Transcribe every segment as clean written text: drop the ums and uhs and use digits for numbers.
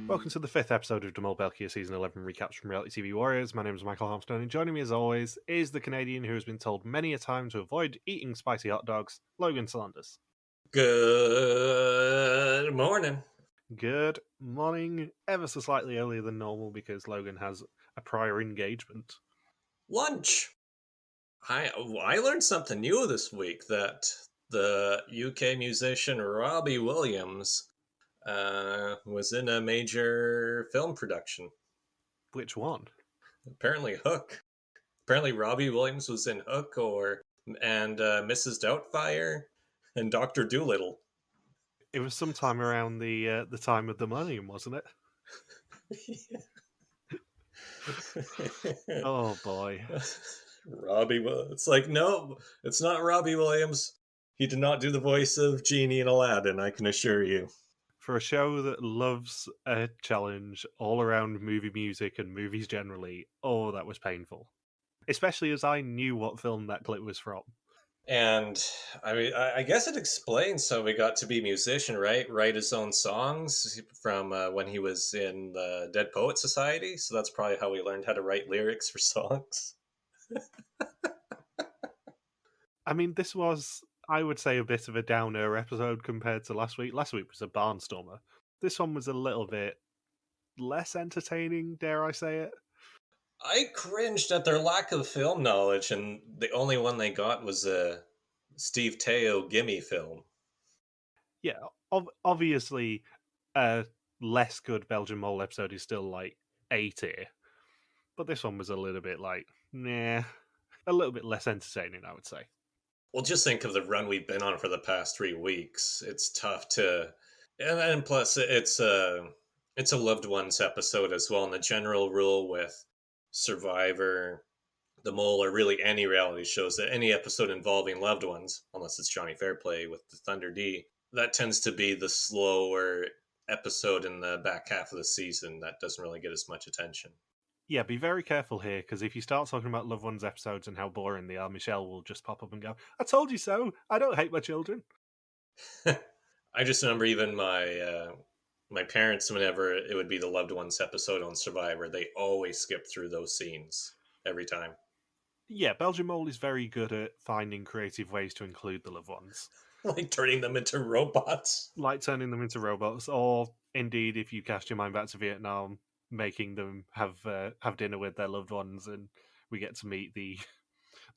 Welcome to the fifth episode of the Mol België Season 11 recaps from Reality TV Warriors. My name is Michael Harmstone, and joining me as always is the Canadian who has been told many a time to avoid eating spicy hot dogs, Logan Saunders. Good morning. Good morning, ever so slightly earlier than normal because Logan has a prior engagement. Lunch. I learned something new this week, that the UK musician Robbie Williams was in a major film production. Which one? Apparently Hook. Apparently Robbie Williams was in Hook and Mrs. Doubtfire and Dr. Dolittle. It was sometime around the time of the millennium, wasn't it? Oh boy. It's like, no, it's not Robbie Williams. He did not do the voice of Genie in Aladdin, I can assure you. For a show that loves a challenge all around movie music and movies generally, oh, that was painful. Especially as I knew what film that clip was from. And I mean, I guess it explains how he got to be a musician, right? Write his own songs from when he was in the Dead Poet Society. So that's probably how he learned how to write lyrics for songs. I mean, this was, I would say, a bit of a downer episode compared to last week. Last week was a barnstormer. This one was a little bit less entertaining, dare I say it. I cringed at their lack of film knowledge, and the only one they got was a Steve Teo Gimme film. Yeah, obviously, a less good Belgian Mole episode is still like A tier, but this one was a little bit like, nah, a little bit less entertaining, I would say. Well, just think of the run we've been on for the past 3 weeks. It's tough to, and plus it's a loved ones episode as well. And the general rule with Survivor, The Mole, or really any reality shows, that any episode involving loved ones, unless it's Johnny Fairplay with the Thunder D, that tends to be the slower episode in the back half of the season that doesn't really get as much attention. Yeah, be very careful here, because if you start talking about Loved Ones episodes and how boring they are, Michelle will just pop up and go, I told you so, I don't hate my children. I just remember even my parents, whenever it would be the loved ones episode on Survivor, they always skip through those scenes every time. Yeah, Belgian Mole is very good at finding creative ways to include the loved ones. Like turning them into robots. Like turning them into robots, or indeed, if you cast your mind back to Vietnam, making them have dinner with their loved ones, and we get to meet the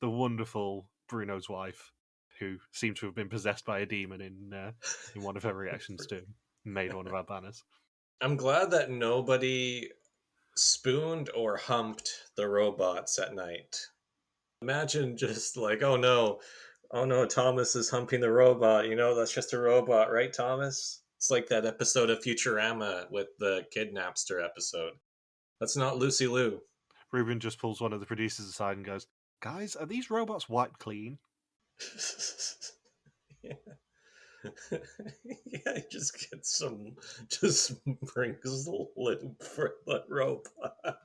wonderful Bruno's wife, who seemed to have been possessed by a demon in one of her reactions to made one of our banners. I'm glad that nobody spooned or humped the robots at night. Imagine just like, oh no, Thomas is humping the robot. You know, that's just a robot, right, Thomas? It's like that episode of Futurama with the Kidnapster episode. That's not Lucy Liu. Ruben just pulls one of the producers aside and goes, guys, are these robots wiped clean? Yeah. Yeah, just brings lube for the robot.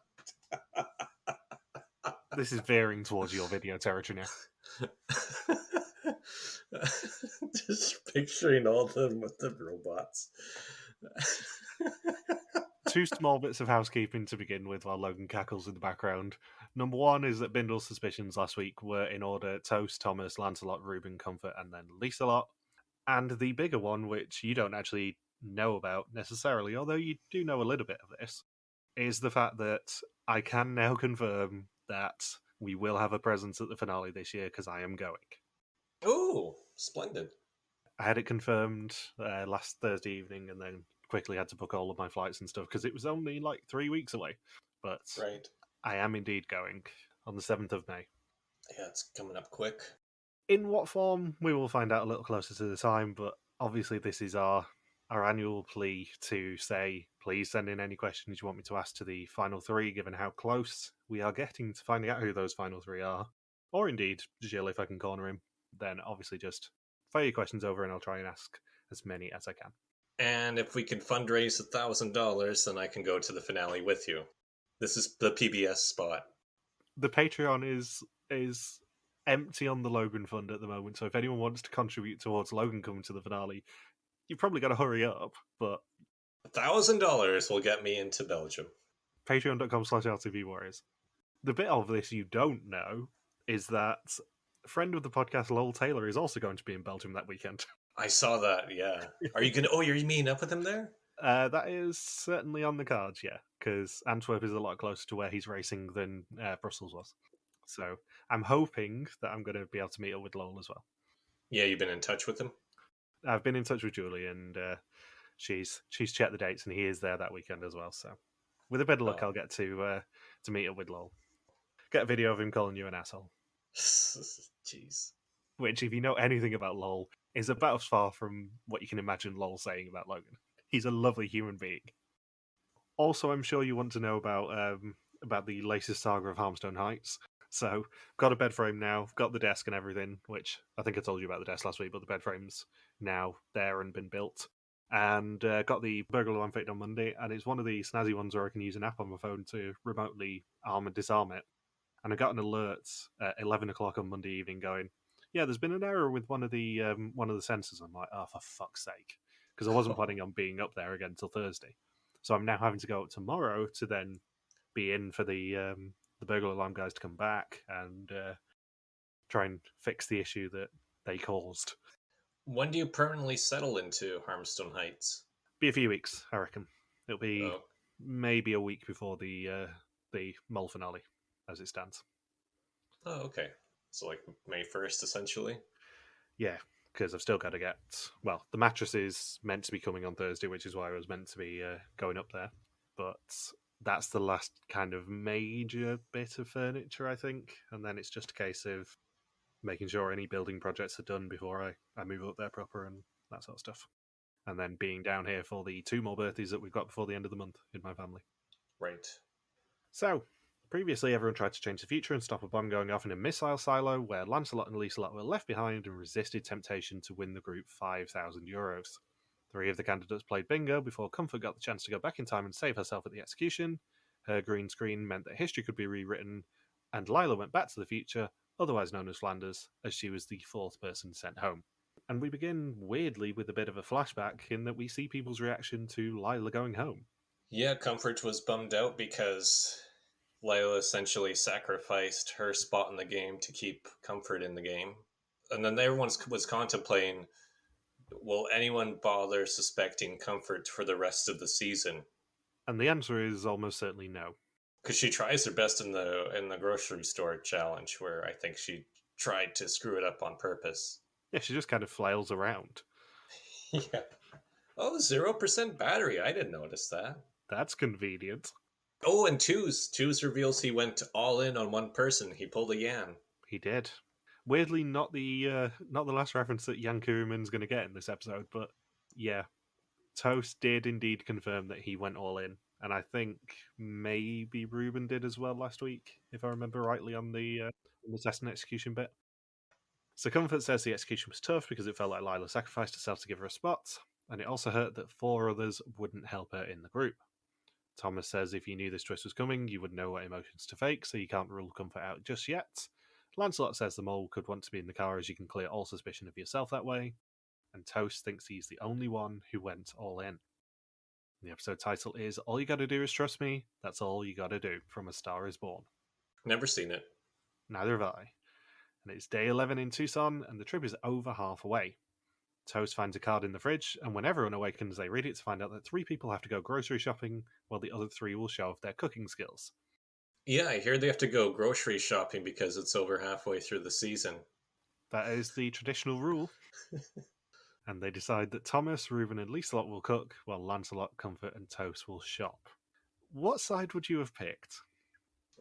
This is veering towards your video territory now. Just picturing all of them with the robots. Two small bits of housekeeping to begin with while Logan cackles in the background. Number one is that Bindle's suspicions last week were in order: Toast, Thomas, Lancelot, Ruben, Comfort, and then Lieselot. And the bigger one, which you don't actually know about necessarily, although you do know a little bit of this, is the fact that I can now confirm that we will have a presence at the finale this year because I am going. Oh, splendid. I had it confirmed last Thursday evening and then quickly had to book all of my flights and stuff because it was only like 3 weeks away. But right. I am indeed going on the 7th of May. Yeah, it's coming up quick. In what form, we will find out a little closer to the time, but obviously this is our annual plea to say, please send in any questions you want me to ask to the final three, given how close we are getting to finding out who those final three are. Or indeed, Jill, if I can corner him, then obviously just fire your questions over and I'll try and ask as many as I can. And if we can fundraise $1,000, then I can go to the finale with you. This is the PBS spot. The Patreon is empty on the Logan fund at the moment, so if anyone wants to contribute towards Logan coming to the finale, you've probably got to hurry up, but $1,000 will get me into Belgium. Patreon.com/LTV Warriors. The bit of this you don't know is that a friend of the podcast, Lowell Taylor, is also going to be in Belgium that weekend. I saw that, yeah. Are you gonna... Oh, you're meeting up with him there? That is certainly on the cards, yeah, because Antwerp is a lot closer to where he's racing than Brussels was. So I'm hoping that I'm going to be able to meet up with Lowell as well. Yeah, you've been in touch with him? I've been in touch with Julie, and she's checked the dates, and he is there that weekend as well. So with a bit of luck, I'll get to meet up with Lowell. Get a video of him calling you an asshole. Jeez. Which, if you know anything about Lowell, is about as far from what you can imagine Lowell saying about Logan. He's a lovely human being. Also, I'm sure you want to know about the latest saga of Harmstone Heights. So, got a bed frame now, got the desk and everything, which I think I told you about the desk last week, but the bed frame's now there and been built. And got the burglar alarm fitted on Monday, and it's one of the snazzy ones where I can use an app on my phone to remotely arm and disarm it. And I got an alert at 11 o'clock on Monday evening going, yeah, there's been an error with one of the sensors. I'm like, oh, for fuck's sake. Because I wasn't planning on being up there again until Thursday. So I'm now having to go up tomorrow to then be in for the burglar alarm guys to come back and try and fix the issue that they caused. When do you permanently settle into Harmstone Heights? Be a few weeks, I reckon. It'll be maybe a week before the Mol finale, as it stands. Oh, okay. So like May 1st, essentially? Yeah, because I've still got to get... Well, the mattress is meant to be coming on Thursday, which is why I was meant to be going up there. But that's the last kind of major bit of furniture, I think. And then it's just a case of making sure any building projects are done before I move up there proper and that sort of stuff. And then being down here for the 2 more birthdays that we've got before the end of the month in my family. Right. So, previously everyone tried to change the future and stop a bomb going off in a missile silo where Lancelot and Lieselot were left behind and resisted temptation to win the group €5,000. 3 of the candidates played bingo before Comfort got the chance to go back in time and save herself at the execution. Her green screen meant that history could be rewritten, and Lila went back to the future, otherwise known as Flanders, as she was the 4th person sent home. And we begin weirdly with a bit of a flashback in that we see people's reaction to Lila going home. Yeah, Comfort was bummed out because Lila essentially sacrificed her spot in the game to keep Comfort in the game. And then everyone was contemplating, will anyone bother suspecting Comfort for the rest of the season? And the answer is almost certainly no. Because she tries her best in the grocery store challenge, where I think she tried to screw it up on purpose. Yeah, she just kind of flails around. Yeah. Oh, 0% battery. I didn't notice that. That's convenient. Oh, and Twos reveals he went all in on one person. He pulled a Yan. He did. Weirdly, not the last reference that Jan Kuruman's going to get in this episode, but yeah, Toast did indeed confirm that he went all in, and I think maybe Ruben did as well last week, if I remember rightly, on the test and execution bit. So Comfort says the execution was tough because it felt like Lila sacrificed herself to give her a spot, and it also hurt that 4 others wouldn't help her in the group. Thomas says if you knew this twist was coming, you would know what emotions to fake, so you can't rule Comfort out just yet. Lancelot says the mole could want to be in the car as you can clear all suspicion of yourself that way, and Toast thinks he's the only one who went all in. The episode title is All You Gotta Do Is Trust Me, That's All You Gotta Do, from A Star Is Born. Never seen it. Neither have I. And it's day 11 in Tucson, and the trip is over half away. Toast finds a card in the fridge, and when everyone awakens, they read it to find out that 3 people have to go grocery shopping, while the other 3 will show off their cooking skills. Yeah, I hear they have to go grocery shopping because it's over halfway through the season. That is the traditional rule. And they decide that Thomas, Ruben, and Lieselot will cook, while Lancelot, Comfort, and Toast will shop. What side would you have picked?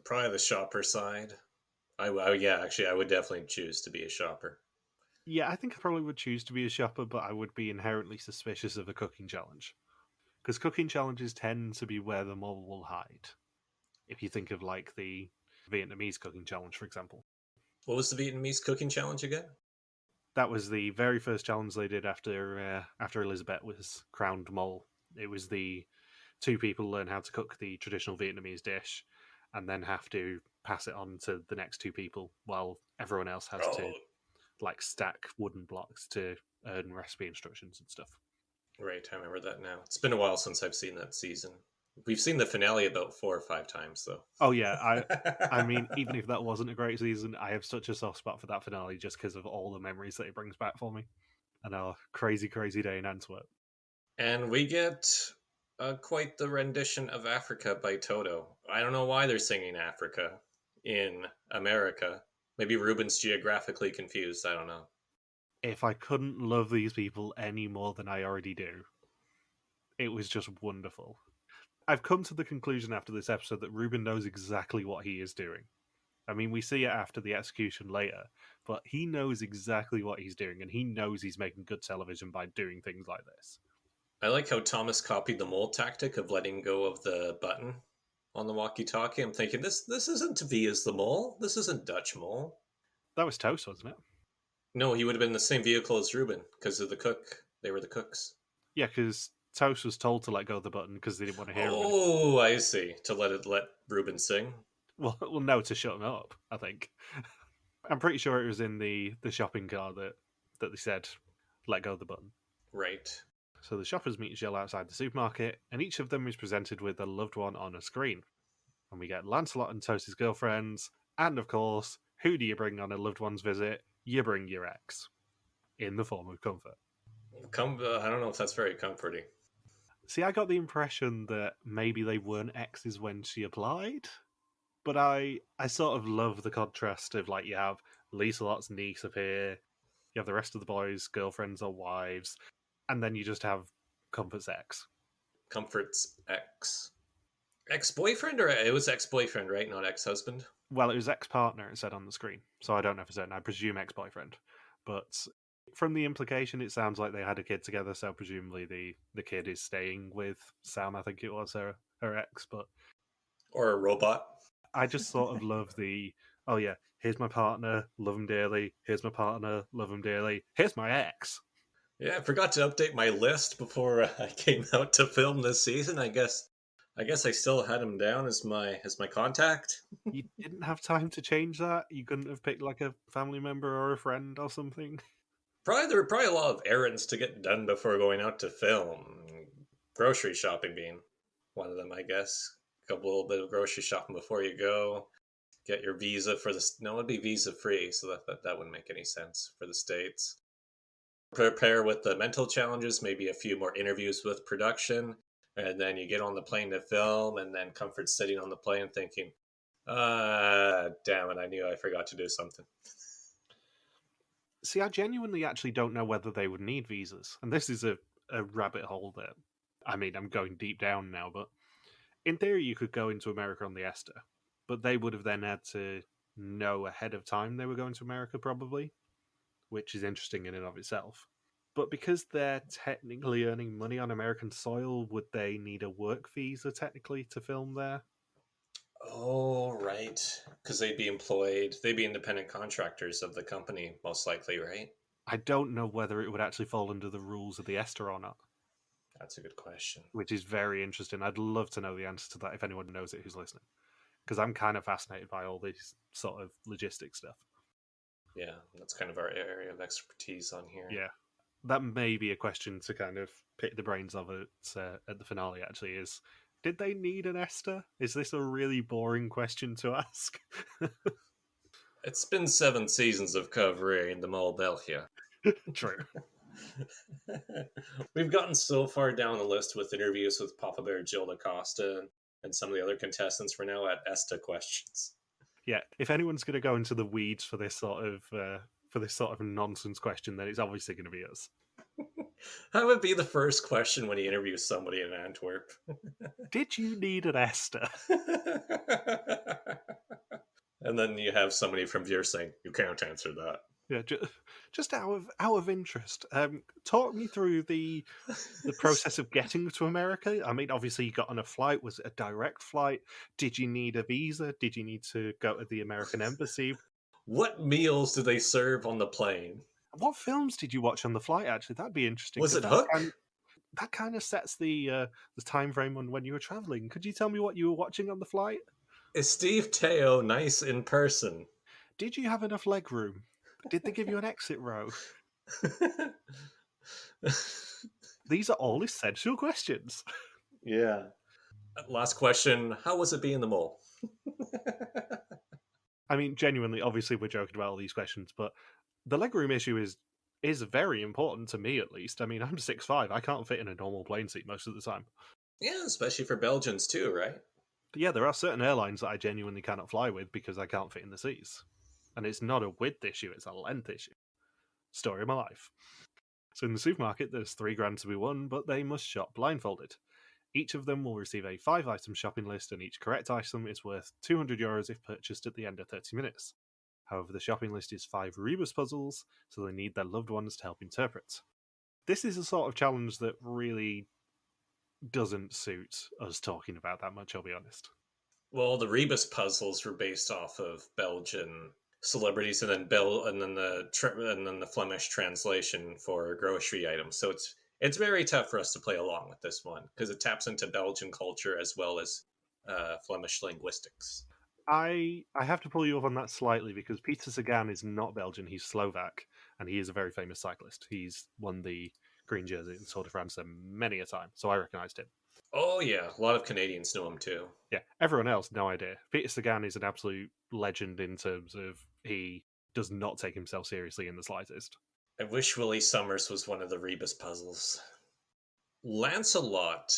Probably the shopper side. I would definitely choose to be a shopper. Yeah, I think I probably would choose to be a shopper, but I would be inherently suspicious of a cooking challenge. Because cooking challenges tend to be where the mole will hide. If you think of like the Vietnamese cooking challenge, for example. What was the Vietnamese cooking challenge again? That was the very first challenge they did after Elizabeth was crowned mole. It was the 2 people learn how to cook the traditional Vietnamese dish, and then have to pass it on to the next 2 people, while everyone else has to like stack wooden blocks to earn recipe instructions and stuff. Right, I remember that now. It's been a while since I've seen that season. We've seen the finale about 4 or 5 times, though. Oh yeah, I mean, even if that wasn't a great season, I have such a soft spot for that finale just because of all the memories that it brings back for me. And our crazy, crazy day in Antwerp. And we get quite the rendition of Africa by Toto. I don't know why they're singing Africa in America. Maybe Ruben's geographically confused. I don't know. If I couldn't love these people any more than I already do, it was just wonderful. I've come to the conclusion after this episode that Ruben knows exactly what he is doing. I mean, we see it after the execution later, but he knows exactly what he's doing, and he knows he's making good television by doing things like this. I like how Thomas copied the mole tactic of letting go of the button on the walkie-talkie. I'm thinking this isn't V as the mole. This isn't Dutch mole. That was Toast, wasn't it? No, he would have been in the same vehicle as Ruben because of the cook. They were the cooks. Yeah, because Toast was told to let go of the button because they didn't want to hear him. Oh, I see. To let Ruben sing. Well, no, to shut him up, I think. I'm pretty sure it was in the shopping cart that they said, let go of the button. Right. So the shoppers meet Jill outside the supermarket, and each of them is presented with a loved one on a screen. And we get Lancelot and Toast's girlfriends, and of course, who do you bring on a loved one's visit? You bring your ex, in the form of Comfort. I don't know if that's very comforting. See, I got the impression that maybe they weren't exes when she applied, but I sort of love the contrast of, like, you have Lieselot's niece appear, you have the rest of the boys' girlfriends or wives, and then you just have Comfort's ex. Comfort's ex. Ex-boyfriend? Or it was ex-boyfriend, right? Not ex-husband? Well, it was ex-partner, it said on the screen, so I don't know for certain. I presume ex-boyfriend. But from the implication, it sounds like they had a kid together, so presumably the kid is staying with Sam, I think it was, her ex. But Or a robot? I just sort of love oh yeah, here's my partner, love him dearly. Here's my partner, love him dearly. Here's my ex. Yeah, I forgot to update my list before I came out to film this season. I guess I still had him down as my contact. You didn't have time to change that? You couldn't have picked like a family member or a friend or something? There were probably a lot of errands to get done before going out to film. Grocery shopping being one of them, I guess. A little bit of grocery shopping before you go. Get your visa for the... No, it'd be visa free, so that wouldn't make any sense for the States. Prepare with the mental challenges, maybe a few more interviews with production, and then you get on the plane to film, and then Comfort's sitting on the plane thinking, damn it, I knew I forgot to do something. See, I genuinely actually don't know whether they would need visas. And this is a rabbit hole that, I mean, I'm going deep down now, but in theory, you could go into America on the Esther, but they would have then had to know ahead of time they were going to America, probably, which is interesting in and of itself. But because they're technically earning money on American soil, would they need a work visa technically to film there? Oh, right. Because they'd be employed, they'd be independent contractors of the company, most likely, right? I don't know whether it would actually fall under the rules of the Esther or not. That's a good question. Which is very interesting. I'd love to know the answer to that if anyone knows it who's listening. Because I'm kind of fascinated by all this sort of logistic stuff. Yeah, that's kind of our area of expertise on here. Yeah. That may be a question to kind of pick the brains of it at the finale, actually, is did they need an Esther? Is this a really boring question to ask? It's been 7 seasons of covering the Mol België. True. We've gotten so far down the list with interviews with Papa Bear, Jill DaCosta, and some of the other contestants. We're now at ESTA questions. Yeah, if anyone's going to go into the weeds for this sort of nonsense question, then it's obviously going to be us. That would be the first question when you interview somebody in Antwerp. Did you need an Esther? And then you have somebody from Veer saying, you can't answer that. Yeah, just out of interest, talk me through the process of getting to America. I mean, obviously you got on a flight. Was it a direct flight? Did you need a visa? Did you need to go to the American embassy? What meals do they serve on the plane? What films did you watch on the flight? Actually, that'd be interesting. Was it Hook? That kind of sets the time frame on when you were traveling. Could you tell me what you were watching on the flight? Is Steve Teo nice in person? Did you have enough leg room? Did they give you an exit row? These are all essential questions. Yeah. Last question: how was it being the mole? I mean, genuinely, obviously, we're joking about all these questions, but the legroom issue is very important to me, at least. I mean, I'm 6'5". I can't fit in a normal plane seat most of the time. Yeah, especially for Belgians too, right? But yeah, there are certain airlines that I genuinely cannot fly with because I can't fit in the seats. And it's not a width issue, it's a length issue. Story of my life. So in the supermarket, there's £3 to be won, but they must shop blindfolded. Each of them will receive a 5-item shopping list, and each correct item is worth €200 if purchased at the end of 30 minutes. However, the shopping list is 5 rebus puzzles, so they need their loved ones to help interpret. This is a sort of challenge that really doesn't suit us talking about that much, I'll be honest. Well, the Rebus puzzles were based off of Belgian celebrities, and then the Flemish translation for grocery items. So it's very tough for us to play along with this one because it taps into Belgian culture as well as Flemish linguistics. I have to pull you up on that slightly because Peter Sagan is not Belgian, he's Slovak, and he is a very famous cyclist. He's won the green jersey in Tour de France many a time, so I recognised him. Oh yeah, a lot of Canadians know him too. Yeah, everyone else, no idea. Peter Sagan is an absolute legend in terms of he does not take himself seriously in the slightest. I wish Willie Summers was one of the Rebus puzzles. Lancelot,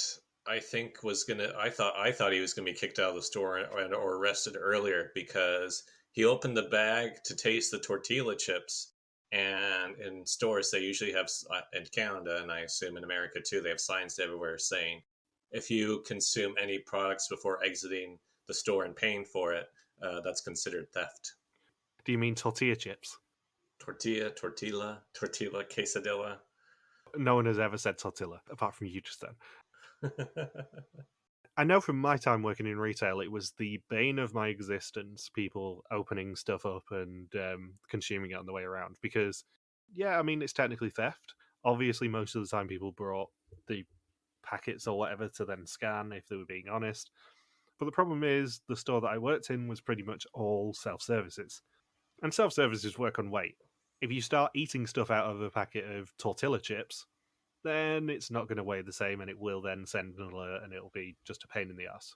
I think was gonna. I thought he was gonna be kicked out of the store or arrested earlier because he opened the bag to taste the tortilla chips, and in stores they usually have in Canada, and I assume in America too, they have signs everywhere saying if you consume any products before exiting the store and paying for it, that's considered theft. Do you mean tortilla chips? Tortilla, quesadilla. No one has ever said tortilla, apart from you just then. I know from my time working in retail, it was the bane of my existence, people opening stuff up and consuming it on the way around. Because, yeah, I mean, it's technically theft. Obviously, most of the time people brought the packets or whatever to then scan, if they were being honest. But the problem is, the store that I worked in was pretty much all self-services. And self-services work on weight. If you start eating stuff out of a packet of tortilla chips, then it's not going to weigh the same, and it will then send an alert, and it'll be just a pain in the ass.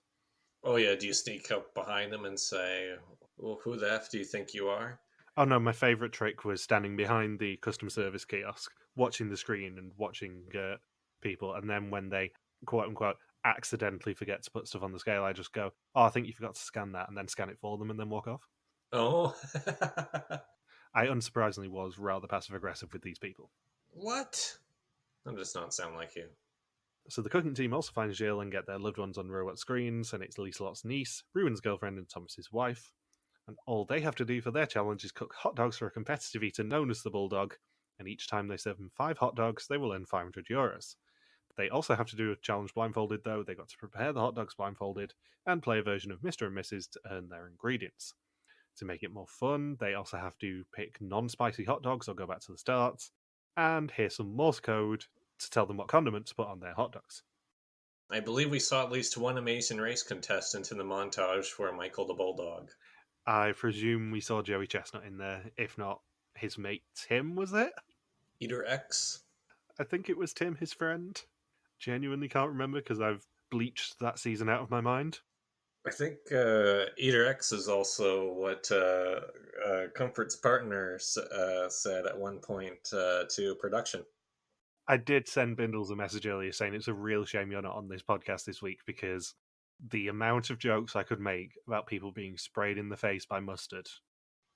Oh yeah, do you sneak up behind them and say, "Well, who the f do you think you are?" Oh no, my favourite trick was standing behind the customer service kiosk, watching the screen and watching people, and then when they, quote unquote, accidentally forget to put stuff on the scale, I just go, "Oh, I think you forgot to scan that," and then scan it for them, and then walk off. Oh, I unsurprisingly was rather passive aggressive with these people. what? That does not sound like you. So the cooking team also finds Jill and get their loved ones on robot screens, and it's Lieselot's niece, Ruben's girlfriend, and Thomas's wife. And all they have to do for their challenge is cook hot dogs for a competitive eater known as the Bulldog, and each time they serve him 5 hot dogs, they will earn €500. They also have to do a challenge blindfolded, though. They got to prepare the hot dogs blindfolded and play a version of Mr. and Mrs. to earn their ingredients. To make it more fun, they also have to pick non-spicy hot dogs or go back to the start, and hear some Morse code to tell them what condiments to put on their hot dogs. I believe we saw at least one Amazing Race contestant in the montage for Michael the Bulldog. I presume we saw Joey Chestnut in there, if not his mate Tim, was it? Eater X? I think it was Tim, his friend. Genuinely can't remember because I've bleached that season out of my mind. I think Eater X is also what Comfort's partner said at one point to production. I did send Bindles a message earlier saying it's a real shame you're not on this podcast this week because the amount of jokes I could make about people being sprayed in the face by mustard.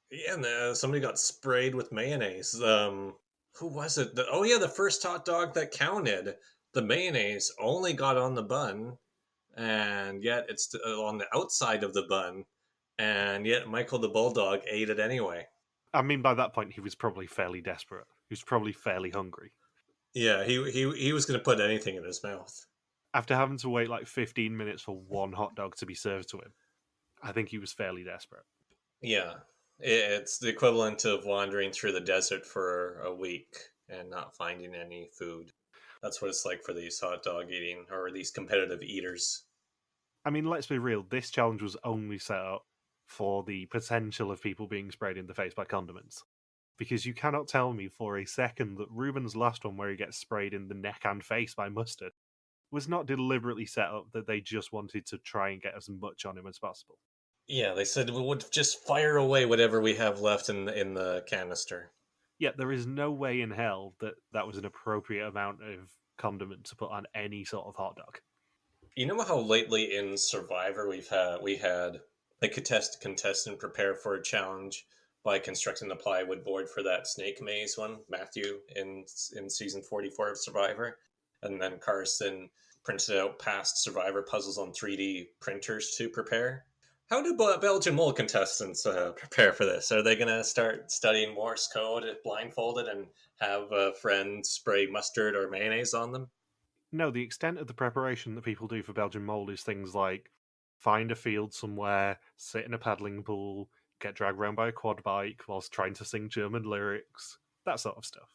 Yeah, and somebody got sprayed with mayonnaise. Who was it? Oh yeah, the first hot dog that counted. The mayonnaise only got on the bun, and yet it's on the outside of the bun, and yet Michael the Bulldog ate it anyway. I mean, by that point, he was probably fairly desperate. He was probably fairly hungry. Yeah, he was going to put anything in his mouth. After having to wait like 15 minutes for one hot dog to be served to him, I think he was fairly desperate. Yeah, it's the equivalent of wandering through the desert for a week and not finding any food. That's what it's like for these hot dog eating or these competitive eaters. I mean, let's be real, this challenge was only set up for the potential of people being sprayed in the face by condiments. Because you cannot tell me for a second that Ruben's last one, where he gets sprayed in the neck and face by mustard, was not deliberately set up that they just wanted to try and get as much on him as possible. Yeah, they said we would just fire away whatever we have left in the canister. Yet there is no way in hell that that was an appropriate amount of condiment to put on any sort of hot dog. You know how lately in Survivor we had a contestant prepare for a challenge by constructing the plywood board for that snake maze one, Matthew in season 44 of Survivor, and then Carson printed out past Survivor puzzles on 3D printers to prepare. How do Belgian mole contestants prepare for this? Are they going to start studying Morse code blindfolded and have a friend spray mustard or mayonnaise on them? No, the extent of the preparation that people do for Belgian mold is things like find a field somewhere, sit in a paddling pool, get dragged around by a quad bike whilst trying to sing German lyrics, that sort of stuff.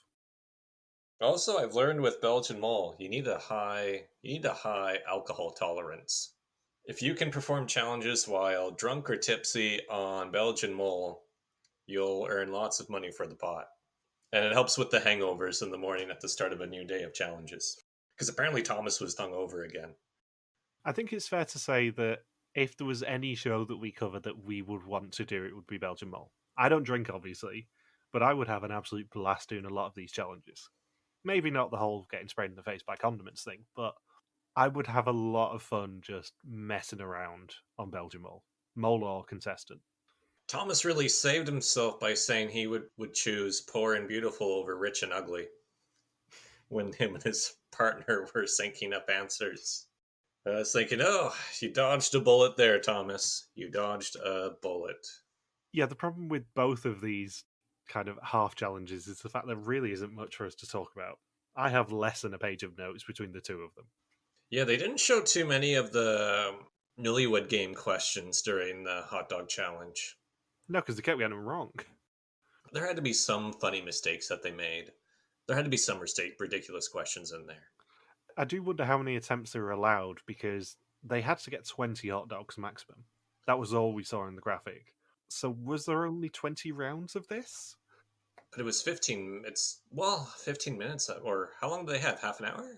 Also, I've learned with Belgian mole, you need a high alcohol tolerance. If you can perform challenges while drunk or tipsy on Belgian mole, you'll earn lots of money for the pot. And it helps with the hangovers in the morning at the start of a new day of challenges. Because apparently Thomas was hungover again. I think it's fair to say that if there was any show that we covered that we would want to do, it would be Belgian Mole. I don't drink, obviously, but I would have an absolute blast doing a lot of these challenges. Maybe not the whole getting sprayed in the face by condiments thing, but I would have a lot of fun just messing around on Belgian Mole or contestant. Thomas really saved himself by saying he would choose poor and beautiful over rich and ugly when him and his partner were syncing up answers. I was thinking, oh, you dodged a bullet there, Thomas. You dodged a bullet. Yeah, the problem with both of these kind of half challenges is the fact there really isn't much for us to talk about. I have less than a page of notes between the two of them. Yeah, they didn't show too many of the Newlywed Game questions during the hot dog challenge. No, because they kept getting them wrong. There had to be some funny mistakes that they made. There had to be some ridiculous questions in there. I do wonder how many attempts they were allowed, because they had to get 20 hot dogs maximum. That was all we saw in the graphic. So was there only 20 rounds of this? But it was 15 minutes, or how long did they have? Half an hour?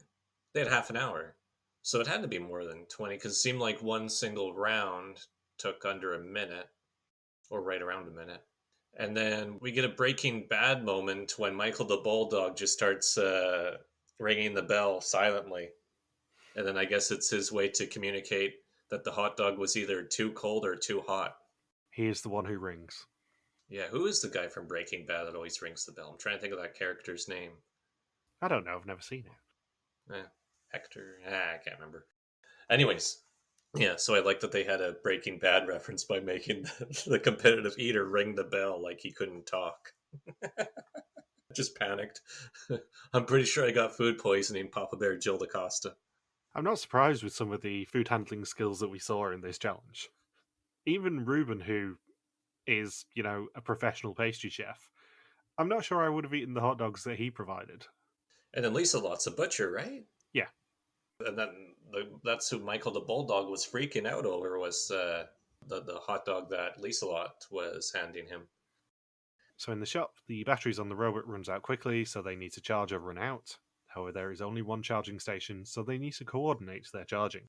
They had half an hour. So it had to be more than 20, because it seemed like one single round took under a minute, or right around a minute. And then we get a Breaking Bad moment when Michael the Bulldog just starts ringing the bell silently. And then I guess it's his way to communicate that the hot dog was either too cold or too hot. He is the one who rings. Yeah, who is the guy from Breaking Bad that always rings the bell? I'm trying to think of that character's name. I don't know, I've never seen it. Hector? I can't remember. Anyways, yeah, so I like that they had a Breaking Bad reference by making the competitive eater ring the bell like he couldn't talk. Just panicked. I'm pretty sure I got food poisoning, Papa Bear Jill DaCosta. I'm not surprised with some of the food handling skills that we saw in this challenge. Even Ruben, who is, a professional pastry chef, I'm not sure I would have eaten the hot dogs that he provided. And then Lieselot's a butcher, right? Yeah. And then that's who Michael the Bulldog was freaking out over, was the hot dog that Lieselot was handing him. So in the shop, the batteries on the robot runs out quickly, so they need to charge or run out. However, there is only one charging station, so they need to coordinate their charging.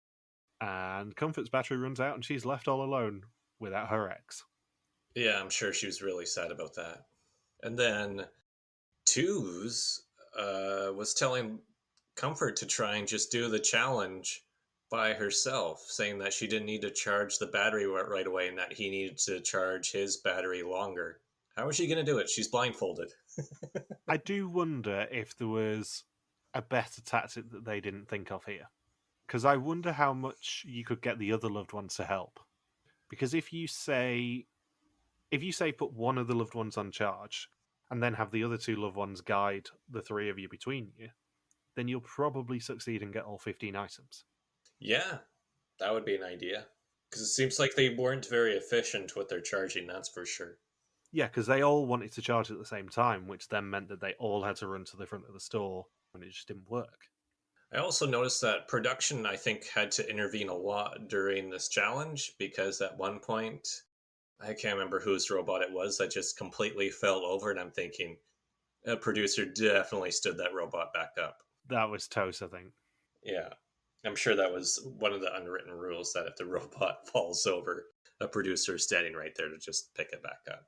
And Comfort's battery runs out, and she's left all alone without her ex. Yeah, I'm sure she was really sad about that. And then Twos was telling Comfort to try and just do the challenge by herself, saying that she didn't need to charge the battery right away and that he needed to charge his battery longer. How is she going to do it? She's blindfolded. I do wonder if there was a better tactic that they didn't think of here. Because I wonder how much you could get the other loved ones to help. Because if you say put one of the loved ones on charge, and then have the other two loved ones guide the three of you between you, then you'll probably succeed and get all 15 items. Yeah, that would be an idea. Because it seems like they weren't very efficient with their charging, that's for sure. Yeah, because they all wanted to charge at the same time, which then meant that they all had to run to the front of the store, and it just didn't work. I also noticed that production, I think, had to intervene a lot during this challenge, because at one point, I can't remember whose robot it was that just completely fell over, and I'm thinking a producer definitely stood that robot back up. That was Toast, I think. Yeah, I'm sure that was one of the unwritten rules that if the robot falls over, a producer is standing right there to just pick it back up.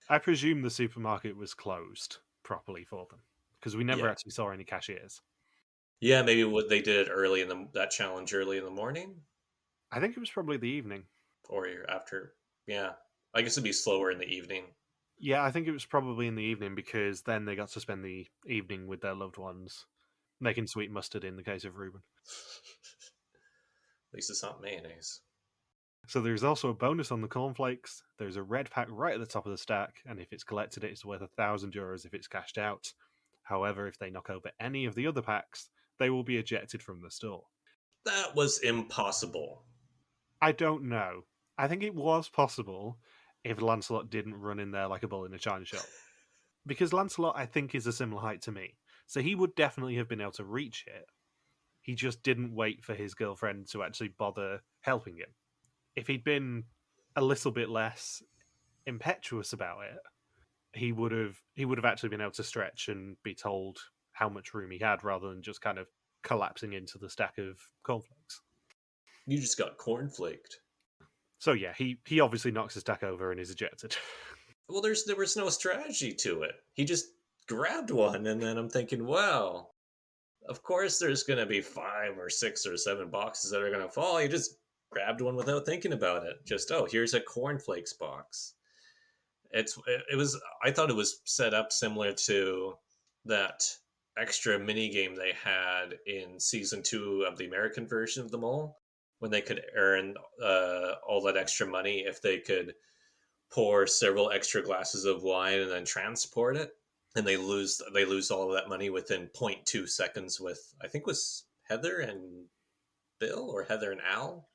I presume the supermarket was closed properly for them because we never Yeah, actually saw any cashiers. yeah. Maybe what they did it early in that challenge early in the morning I think it was probably the evening. or after. Yeah, I guess it'd be slower in the evening. Yeah, I think it was probably in the evening because then they got to spend the evening with their loved ones, making sweet mustard in the case of Ruben. At least it's not mayonnaise. So there's also a bonus on the cornflakes. There's a red pack right at the top of the stack, and if it's collected, it's worth €1,000 if it's cashed out. However, if they knock over any of the other packs, they will be ejected from the store. That was impossible. I don't know. I think it was possible if Lancelot didn't run in there like a bull in a china shop. Because Lancelot, I think, is a similar height to me. So he would definitely have been able to reach it. He just didn't wait for his girlfriend to actually bother helping him. If he'd been a little bit less impetuous about it, he would have actually been able to stretch and be told how much room he had rather than just kind of collapsing into the stack of cornflakes. You just got cornflaked. So yeah, he obviously knocks the stack over and is ejected. Well, there was no strategy to it. He just grabbed one, and then I'm thinking, wow, of course there's going to be 5 or 6 or 7 boxes that are going to fall. He just grabbed one without thinking about it. Just, oh, here's a cornflakes box. It was, I thought it was set up similar to that extra mini game they had in season 2 of the American version of the Mole, when they could earn all that extra money if they could pour several extra glasses of wine and then transport it, and they lose all of that money within zero point 0.2 seconds with, I think, was Heather and Bill, or Heather and Al.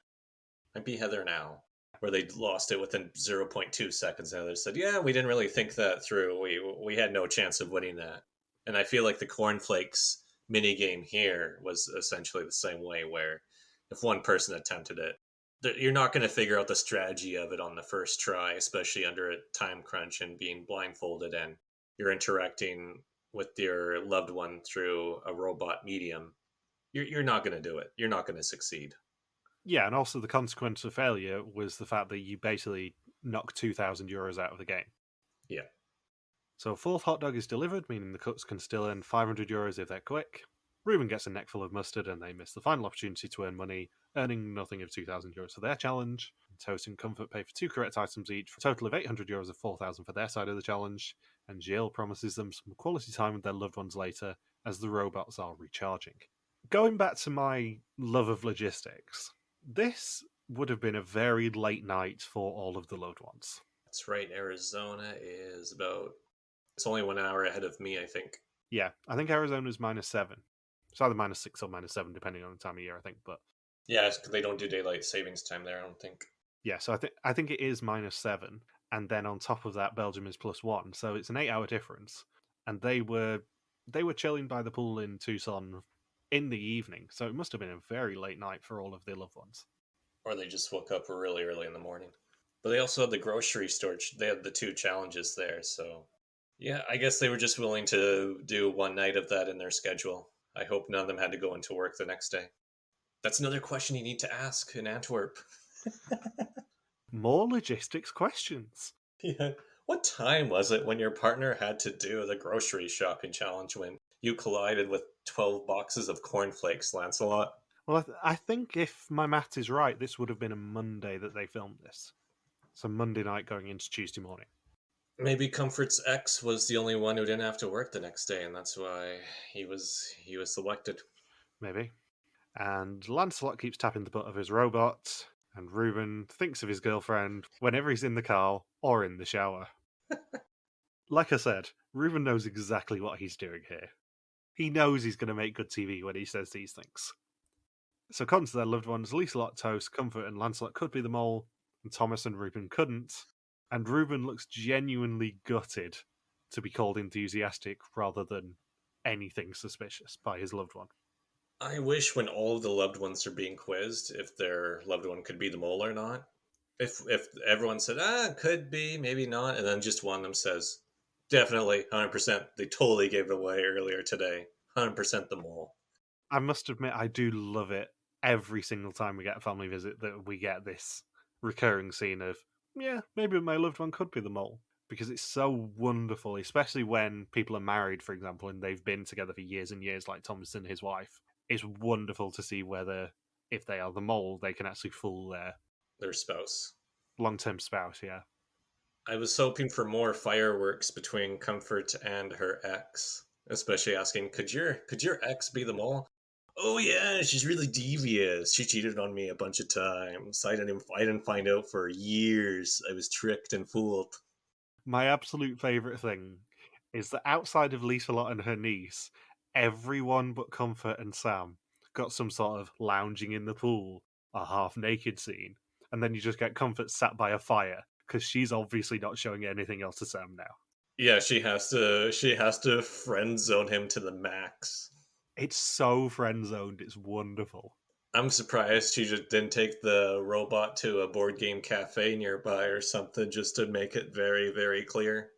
Might be Heather and Al, where they lost it within 0.2 seconds. And others said, yeah, we didn't really think that through. We had no chance of winning that. And I feel like the cornflakes mini game here was essentially the same way, where if one person attempted it, you're not going to figure out the strategy of it on the first try, especially under a time crunch and being blindfolded, and you're interacting with your loved one through a robot medium. You're not going to do it. You're not going to succeed. Yeah, and also the consequence of failure was the fact that you basically knocked €2,000 out of the game. Yeah. So a fourth hot dog is delivered, meaning the cuts can still earn €500 if they're quick. Ruben gets a neck full of mustard and they miss the final opportunity to earn money, earning nothing of €2,000 for their challenge. Toast and Comfort pay for 2 correct items each for a total of €800 of 4,000 for their side of the challenge, and Jill promises them some quality time with their loved ones later as the robots are recharging. Going back to my love of logistics, this would have been a very late night for all of the loved ones. That's right. Arizona is about, it's only 1 hour ahead of me, I think. Yeah, I think Arizona's -7. It's either -6 or -7, depending on the time of year, I think. But yeah, they don't do daylight savings time there, I don't think. yeah, so I think it is -7, and then on top of that, Belgium is +1, so it's an 8-hour difference. And they were chilling by the pool in Tucson in the evening, so it must have been a very late night for all of their loved ones. Or they just woke up really early in the morning. But they also had the grocery store. They had the 2 challenges there, so yeah, I guess they were just willing to do one night of that in their schedule. I hope none of them had to go into work the next day. That's another question you need to ask in Antwerp. More logistics questions. Yeah. What time was it when your partner had to do the grocery shopping challenge when you collided with 12 boxes of cornflakes, Lancelot? Well, I think if my math is right, this would have been a Monday that they filmed this. So Monday night going into Tuesday morning. Maybe Comfort's ex was the only one who didn't have to work the next day, and that's why he was selected. Maybe. And Lancelot keeps tapping the butt of his robot, and Ruben thinks of his girlfriend whenever he's in the car or in the shower. Like I said, Ruben knows exactly what he's doing here. He knows he's going to make good TV when he says these things. So according to their loved ones, Lieselot, Toast, Comfort, and Lancelot could be the mole, and Thomas and Ruben couldn't. And Ruben looks genuinely gutted to be called enthusiastic rather than anything suspicious by his loved one. I wish when all of the loved ones are being quizzed if their loved one could be the mole or not. If everyone said, could be, maybe not, and then just one of them says, definitely, 100%, they totally gave it away earlier today. 100% the mole. I must admit, I do love it every single time we get a family visit that we get this recurring scene of, yeah, maybe my loved one could be the mole. Because it's so wonderful, especially when people are married, for example, and they've been together for years and years, like Thomas and his wife. It's wonderful to see whether, if they are the mole, they can actually fool Their spouse. long-term spouse, yeah. I was hoping for more fireworks between Comfort and her ex, especially asking, could your ex be the mole? Oh yeah, she's really devious. She cheated on me a bunch of times. I didn't find out for years. I was tricked and fooled. My absolute favourite thing is that outside of Lieselot and her niece, everyone but Comfort and Sam got some sort of lounging in the pool or half-naked scene, and then you just get Comfort sat by a fire, because she's obviously not showing anything else to Sam now. Yeah, she has to friend zone him to the max. It's so friend-zoned, it's wonderful. I'm surprised she just didn't take the robot to a board game cafe nearby or something just to make it very, very clear.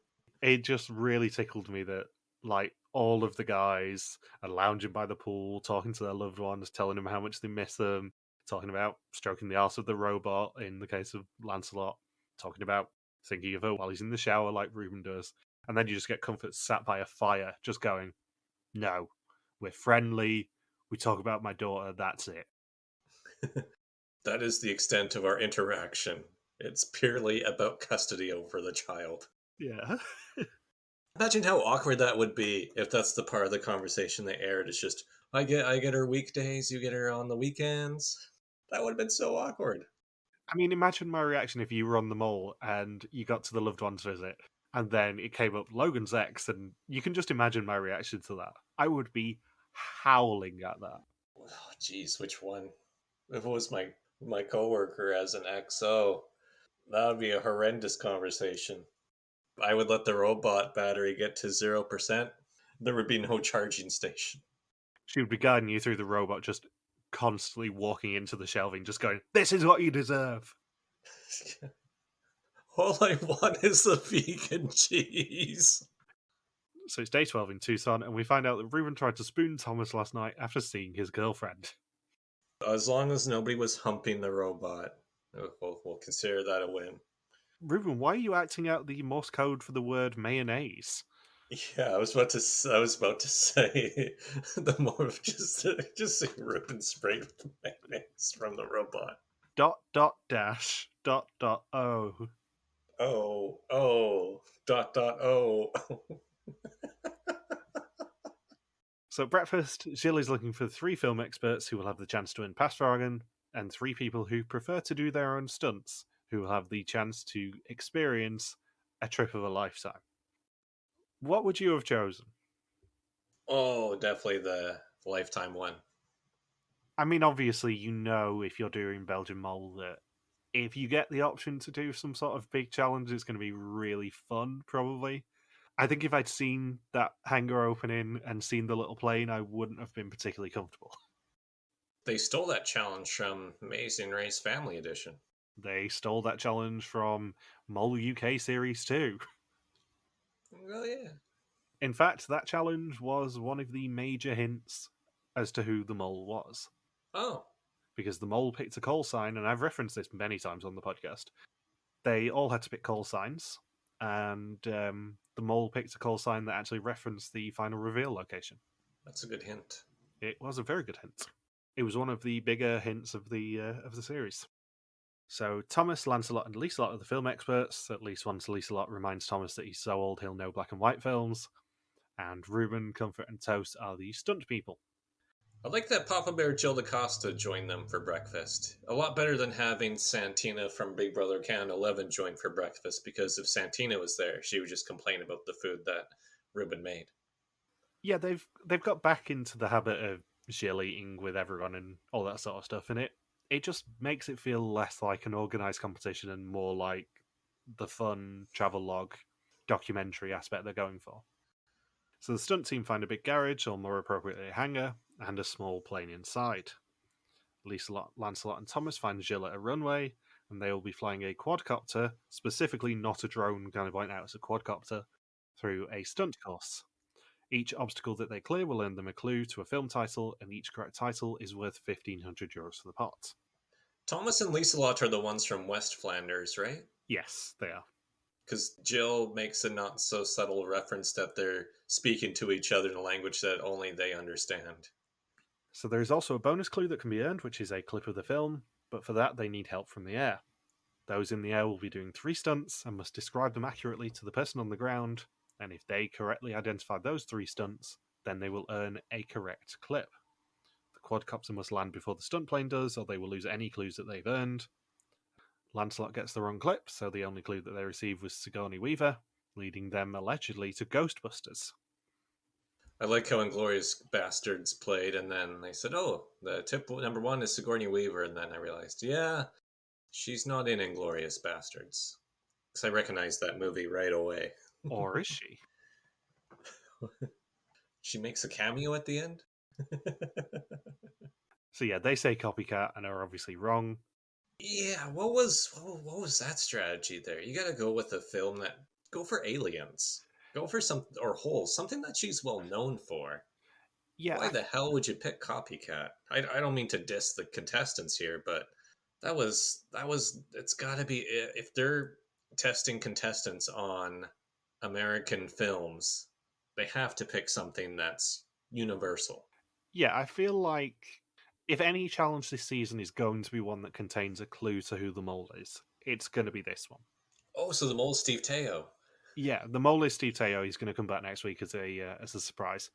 It just really tickled me that, like, all of the guys are lounging by the pool, talking to their loved ones, telling them how much they miss them, talking about stroking the arse of the robot in the case of Lancelot, talking about thinking of her while he's in the shower like Ruben does. And then you just get Comfort sat by a fire, just going, no, we're friendly, we talk about my daughter, that's it. That is the extent of our interaction. It's purely about custody over the child. Yeah. Imagine how awkward that would be if that's the part of the conversation they aired. It's just I get her weekdays, you get her on the weekends. That would have been so awkward. I mean, imagine my reaction if you were on the mall and you got to the loved one's visit, and then it came up Logan's ex, and you can just imagine my reaction to that. I would be howling at that. Oh, geez, which one? If it was my coworker as an XO, that would be a horrendous conversation. I would let the robot battery get to 0%. There would be no charging station. She would be guiding you through the robot, just constantly walking into the shelving, just going, "This is what you deserve." All I want is the vegan cheese. So it's day 12 in Tucson, and we find out that Ruben tried to spoon Thomas last night after seeing his girlfriend. As long as nobody was humping the robot, we'll consider that a win. Ruben, why are you acting out the Morse code for the word mayonnaise? Yeah, I was about to say the more of just see Ruben spray mayonnaise from the robot. Dash O. Oh, oh. So at breakfast, Jill is looking for 3 film experts who will have the chance to win Pass Farragon, and 3 people who prefer to do their own stunts, who will have the chance to experience a trip of a lifetime. What would you have chosen? Oh, definitely the lifetime one. I mean, obviously, you know, if you're doing Belgian Mole, that if you get the option to do some sort of big challenge, it's going to be really fun, probably. I think if I'd seen that hangar opening and seen the little plane, I wouldn't have been particularly comfortable. They stole that challenge from Amazing Race Family Edition. They stole that challenge from Mole UK Series 2. Well, yeah. In fact, that challenge was one of the major hints as to who the mole was. Oh. Because the mole picked a call sign, and I've referenced this many times on the podcast. They all had to pick call signs, and the mole picked a call sign that actually referenced the final reveal location. That's a good hint. It was a very good hint. It was one of the bigger hints of the series. So Thomas, Lancelot, and Lieselot are the film experts. At least once Lieselot reminds Thomas that he's so old he'll know black and white films. And Ruben, Comfort, and Toast are the stunt people. I like that Papa Bear Jill DaCosta joined them for breakfast. A lot better than having Santina from Big Brother Canada 11 join for breakfast, because if Santina was there, she would just complain about the food that Ruben made. Yeah, they've got back into the habit of Jill eating with everyone and all that sort of stuff, and it just makes it feel less like an organised competition and more like the fun travel log documentary aspect they're going for. So the stunt team find a big garage, or more appropriately a hangar, and a small plane inside. Lieselot, Lancelot, and Thomas find Jill at a runway, and they will be flying a quadcopter, specifically not a drone, kind of point out it's a quadcopter, through a stunt course. Each obstacle that they clear will earn them a clue to a film title, and each correct title is worth €1,500 for the pot. Thomas and Lieselot are the ones from West Flanders, right? Yes, they are. Because Jill makes a not so subtle reference that they're speaking to each other in a language that only they understand. So there is also a bonus clue that can be earned, which is a clip of the film, but for that they need help from the air. Those in the air will be doing 3 stunts and must describe them accurately to the person on the ground, and if they correctly identify those 3 stunts, then they will earn a correct clip. The quadcopter must land before the stunt plane does, or they will lose any clues that they've earned. Lancelot gets the wrong clip, so the only clue that they received was Sigourney Weaver, leading them allegedly to Ghostbusters. I like how Inglourious Bastards played, and then they said, oh, the tip number 1 is Sigourney Weaver, and then I realized, yeah, she's not in Inglourious Bastards. Because I recognized that movie right away. Or is she? She makes a cameo at the end? So yeah, they say copycat and are obviously wrong. Yeah, what was that strategy there? You gotta go with a film that... Go for Aliens. Go for or Holes, something that she's well known for. Yeah, Why the hell would you pick Copycat? I don't mean to diss the contestants here, but that was it's gotta be, if they're testing contestants on American films, they have to pick something that's universal. Yeah, I feel like if any challenge this season is going to be one that contains a clue to who the mole is, it's going to be this one. Oh, so the mole's Steve Teo. Yeah, the mole is Steve Teo. He's going to come back next week as a surprise.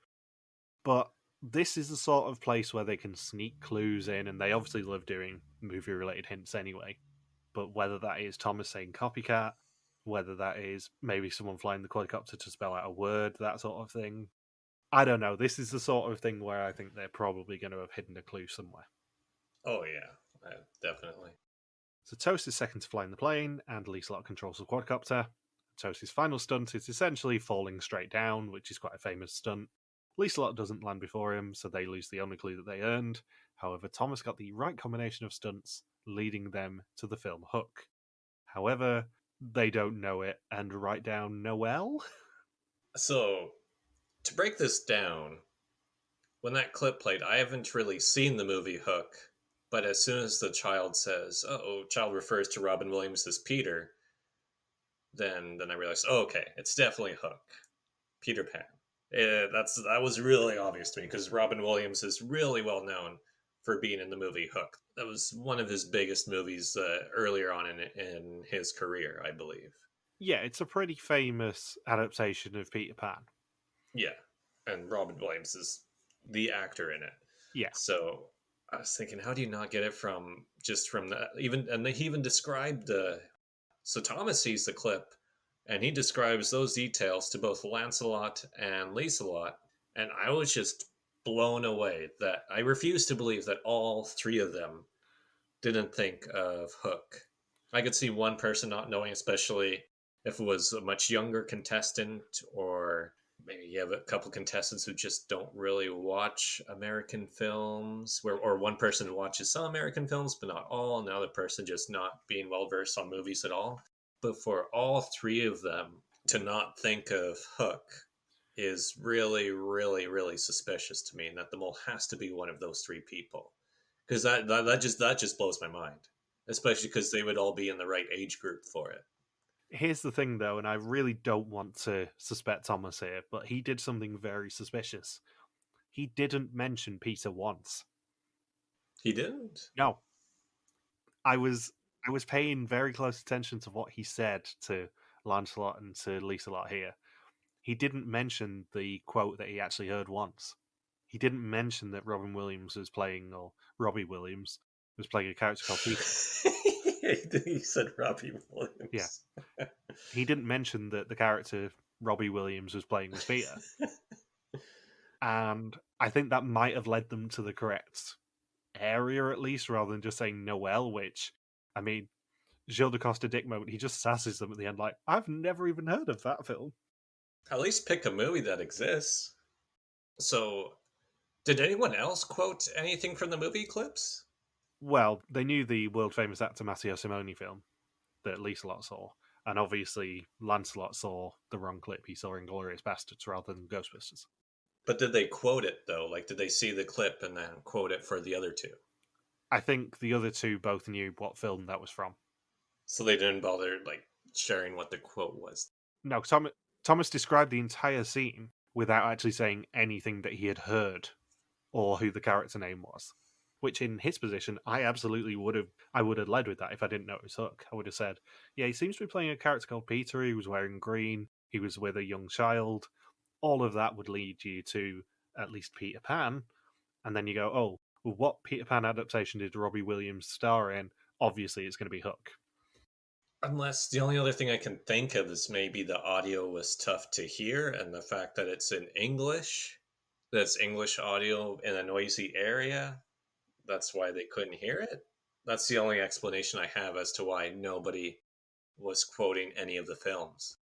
But this is the sort of place where they can sneak clues in, and they obviously love doing movie-related hints anyway. But whether that is Thomas saying copycat, whether that is maybe someone flying the quadcopter to spell out a word, that sort of thing, I don't know. This is the sort of thing where I think they're probably going to have hidden a clue somewhere. Oh, yeah, definitely. So Toast is second to flying the plane, and Lieselot controls the quadcopter. Toast's final stunt is essentially falling straight down, which is quite a famous stunt. Lieselot doesn't land before him, so they lose the only clue that they earned. However, Thomas got the right combination of stunts, leading them to the film Hook. However, they don't know it and write down Noel. So, to break this down, when that clip played, I haven't really seen the movie Hook, but as soon as the child says, child refers to Robin Williams as Peter, then I realized, okay, it's definitely Hook. Peter Pan. That was really obvious to me, because Robin Williams is really well known for being in the movie Hook. That was one of his biggest movies earlier on in his career, I believe. Yeah, it's a pretty famous adaptation of Peter Pan. Yeah, and Robin Williams is the actor in it. Yeah. So I was thinking, how do you not get it from that? And he even described so Thomas sees the clip, and he describes those details to both Lancelot and Lieselot, and I was just blown away that I refuse to believe that all 3 of them didn't think of Hook. I could see one person not knowing, especially if it was a much younger contestant, or maybe you have a couple contestants who just don't really watch American films, or one person watches some American films but not all, and the other person just not being well versed on movies at all. But for all 3 of them to not think of Hook is really, really, really suspicious to me, and that the mole has to be one of those 3 people, because that just blows my mind, especially because they would all be in the right age group for it. Here's the thing, though, and I really don't want to suspect Thomas here, but he did something very suspicious. He didn't mention Peter once. He didn't? No. I was paying very close attention to what he said to Lancelot and to Lieselot here. He didn't mention the quote that he actually heard once. He didn't mention that Robbie Williams was playing a character called Peter. He said Robbie Williams. Yeah. He didn't mention that the character Robbie Williams was playing was Peter. And I think that might have led them to the correct area, at least, rather than just saying Noel, which, I mean, Gilles de Costa dick moment, he just sasses them at the end like, I've never even heard of that film. At least pick a movie that exists. So, did anyone else quote anything from the movie clips? Well, they knew the world-famous actor Matteo Simone film that Lieselot saw, and obviously Lancelot saw the wrong clip. He saw Inglourious Bastards rather than Ghostbusters. But did they quote it, though? Like, did they see the clip and then quote it for the other two? I think the other two both knew what film that was from. So they didn't bother, like, sharing what the quote was. No, Thomas described the entire scene without actually saying anything that he had heard or who the character name was. Which, in his position, I absolutely would have led with that if I didn't know it was Hook. I would have said, yeah, he seems to be playing a character called Peter. He was wearing green. He was with a young child. All of that would lead you to at least Peter Pan. And then you go, oh, well, what Peter Pan adaptation did Robbie Williams star in? Obviously, it's going to be Hook. Unless the only other thing I can think of is maybe the audio was tough to hear, and the fact that it's in English, that's English audio in a noisy area, that's why they couldn't hear it. That's the only explanation I have as to why nobody was quoting any of the films.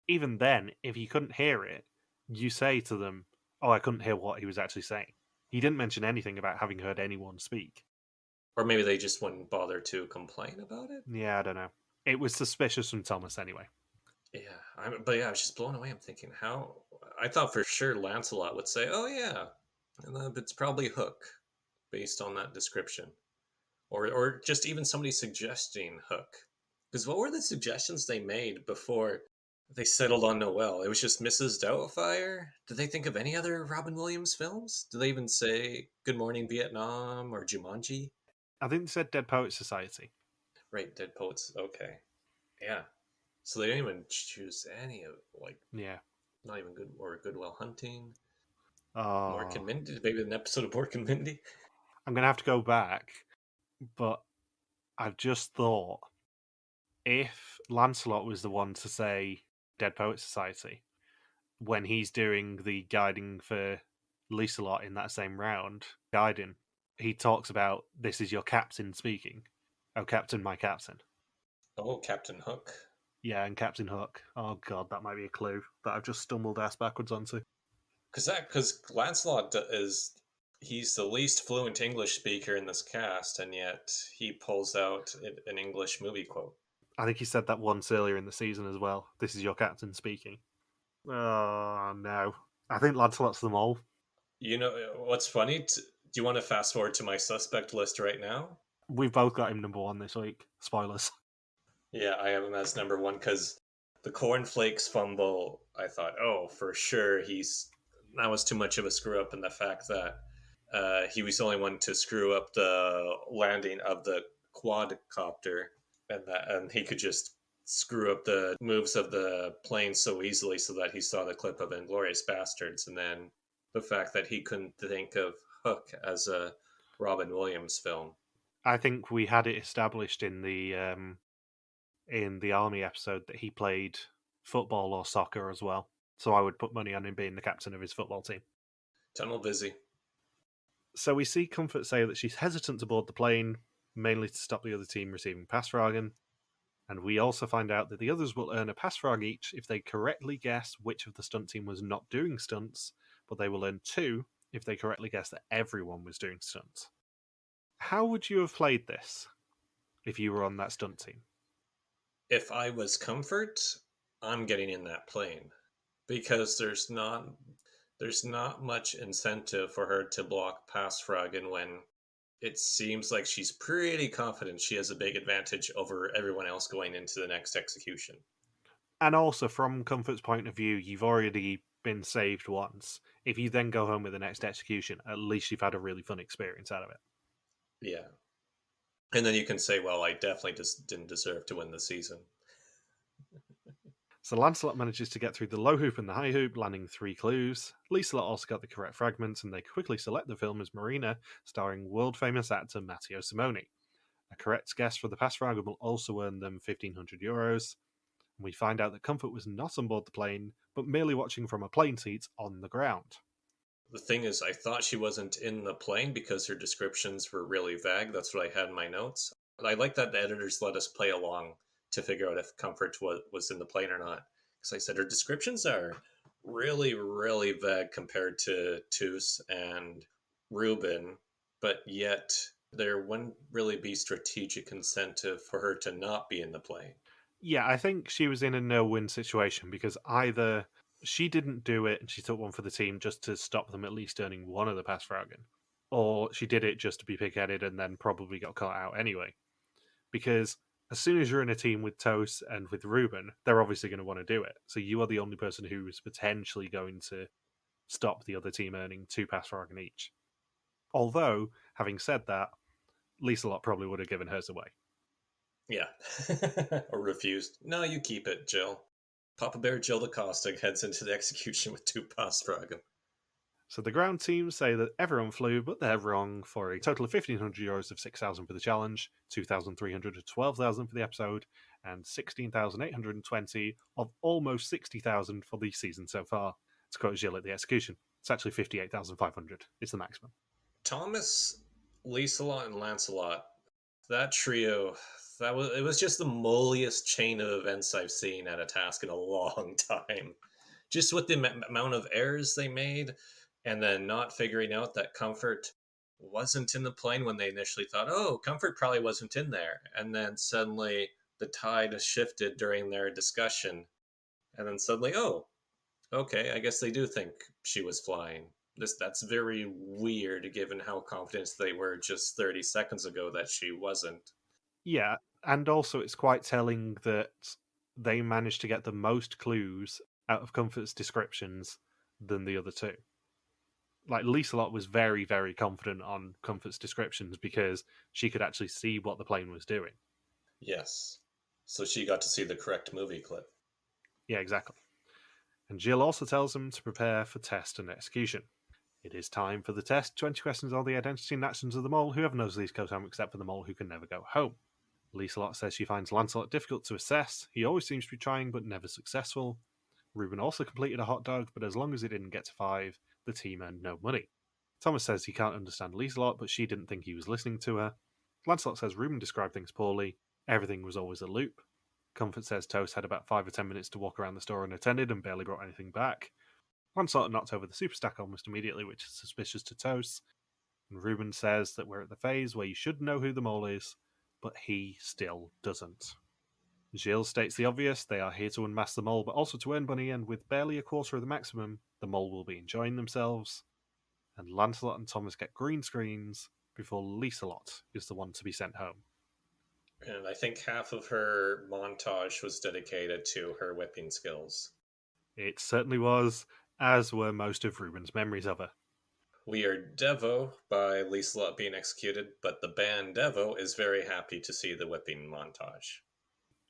Even then, if you couldn't hear it, you say to them, oh, I couldn't hear what he was actually saying. He didn't mention anything about having heard anyone speak. Or maybe they just wouldn't bother to complain about it. Yeah, I don't know. It was suspicious from Thomas anyway. Yeah, but yeah, I was just blown away. I'm thinking, how? I thought for sure Lancelot would say, "Oh yeah," and it's probably Hook, based on that description, or just even somebody suggesting Hook. Because what were the suggestions they made before they settled on Noel? It was just Mrs. Doubtfire. Did they think of any other Robin Williams films? Did they even say Good Morning Vietnam or Jumanji? I think they said Dead Poets Society. Right, Dead Poets. Okay, yeah. So they didn't even choose any of Yeah. not even good or Goodwill Hunting. Oh. Mork and Mindy, maybe an episode of Mork and Mindy. I'm going to have to go back, but I've just thought if Lancelot was the one to say Dead Poets Society when he's doing the guiding for Lieselot in that same round, guiding, he talks about this is your captain speaking. Oh, Captain, my captain. Oh, Captain Hook. Yeah, and Captain Hook. Oh god, that might be a clue that I've just stumbled ass backwards onto. Because Lancelot he's the least fluent English speaker in this cast, and yet he pulls out an English movie quote. I think he said that once earlier in the season as well. This is your captain speaking. Oh no, I think Lancelot's the mole. You know what's funny? Do you want to fast forward to my suspect list right now? We've both got him number one this week. Spoilers. Yeah, I have him as number one because the cornflakes fumble. I thought, oh, for sure, that was too much of a screw up, and the fact that he was the only one to screw up the landing of the quadcopter, and he could just screw up the moves of the plane so easily, so that he saw the clip of Inglourious Bastards, and then the fact that he couldn't think of Hook as a Robin Williams film. I think we had it established in the Army episode that he played football or soccer as well. So I would put money on him being the captain of his football team. Tunnel busy. So we see Comfort say that she's hesitant to board the plane, mainly to stop the other team receiving Passfragen. And we also find out that the others will earn a Passfrag each if they correctly guess which of the stunt team was not doing stunts, but they will earn 2 if they correctly guess that everyone was doing stunts. How would you have played this if you were on that stunt team? If I was Comfort, I'm getting in that plane because there's not much incentive for her to block Passfragen when it seems like she's pretty confident she has a big advantage over everyone else going into the next execution. And also, from Comfort's point of view, you've already been saved once. If you then go home with the next execution, at least you've had a really fun experience out of it. Yeah. And then you can say, well, I definitely just didn't deserve to win the season. So Lancelot manages to get through the low hoop and the high hoop, landing 3 clues. Lieselot also got the correct fragments, and they quickly select the film as Marina, starring world-famous actor Matteo Simone. A correct guess for the Passfragen will also earn them €1,500. And we find out that Comfort was not on board the plane, but merely watching from a plane seat on the ground. The thing is, I thought she wasn't in the plane because her descriptions were really vague. That's what I had in my notes. I like that the editors let us play along to figure out if Comfort was in the plane or not. Because I said her descriptions are really, really vague compared to Toos and Ruben, but yet There wouldn't really be strategic incentive for her to not be in the plane. Yeah, I think she was in a no-win situation because either she didn't do it and she took one for the team just to stop them at least earning one of the Passfragen, or she did it just to be pig-headed and then probably got caught out anyway. Because as soon as you're in a team with Toast and with Ruben, they're obviously going to want to do it. So you are the only person who is potentially going to stop the other team earning two Passfragen each. Although, having said that, Lieselot probably would have given hers away. Yeah. Or refused. No, you keep it, Jill. Papa Bear Jill the Caustic heads into the execution with two Passfragen. So the ground teams say that everyone flew, but they're wrong for a total of €1,500 of 6,000 for the challenge, 2,300 to 12,000 for the episode, and 16,820 of almost 60,000 for the season so far. To quote Gilles at the execution, it's actually 58,500. It's the maximum. Thomas, Lieselot, and Lancelot, that trio, it was just the molliest chain of events I've seen at a task in a long time. Just with the amount of errors they made, and then not figuring out that Comfort wasn't in the plane when they initially thought, oh, Comfort probably wasn't in there. And then suddenly the tide shifted during their discussion. And then suddenly, oh, okay, I guess they do think she was flying. That's very weird given how confident they were just 30 seconds ago that she wasn't. Yeah, and also it's quite telling that they managed to get the most clues out of Comfort's descriptions than the other two. Like Lieselot was very, very confident on Comfort's descriptions because she could actually see what the plane was doing. Yes. So she got to see the correct movie clip. Yeah, exactly. And Jill also tells them to prepare for test and execution. It is time for the test. 20 questions on the identity and actions of the mole. Whoever knows these goes home except for the mole who can never go home. Lieselot says she finds Lancelot difficult to assess. He always seems to be trying but never successful. Ruben also completed a hot dog, but as long as he didn't get to 5, the team earned no money. Thomas says he can't understand Lieselot, but she didn't think he was listening to her. Lancelot says Ruben described things poorly. Everything was always a loop. Comfort says Toast had about 5 or 10 minutes to walk around the store unattended and barely brought anything back. Lancelot knocked over the super stack almost immediately, which is suspicious to Toast. And Ruben says that we're at the phase where you should know who the mole is, but he still doesn't. Gilles states the obvious, they are here to unmask the mole, but also to earn money, and with barely a quarter of the maximum, the mole will be enjoying themselves. And Lancelot and Thomas get green screens before Lieselot is the one to be sent home. And I think half of her montage was dedicated to her whipping skills. It certainly was, as were most of Ruben's memories of her. We are Devo by Lieselot being executed, but the band Devo is very happy to see the whipping montage.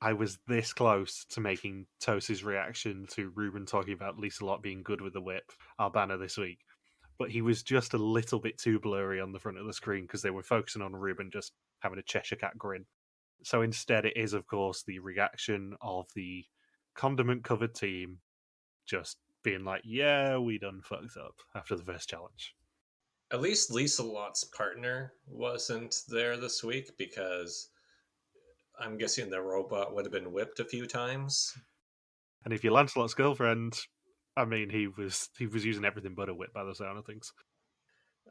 I was this close to making Toast's reaction to Ruben talking about Lieselot being good with the whip our banner this week, but he was just a little bit too blurry on the front of the screen because they were focusing on Ruben just having a Cheshire Cat grin. So instead, it is, of course, the reaction of the condiment-covered team just being like, yeah, we done fucked up after the first challenge. At least Lieselot's partner wasn't there this week because I'm guessing the robot would have been whipped a few times. And if you're Lancelot's girlfriend, I mean, he was using everything but a whip by the sound of things.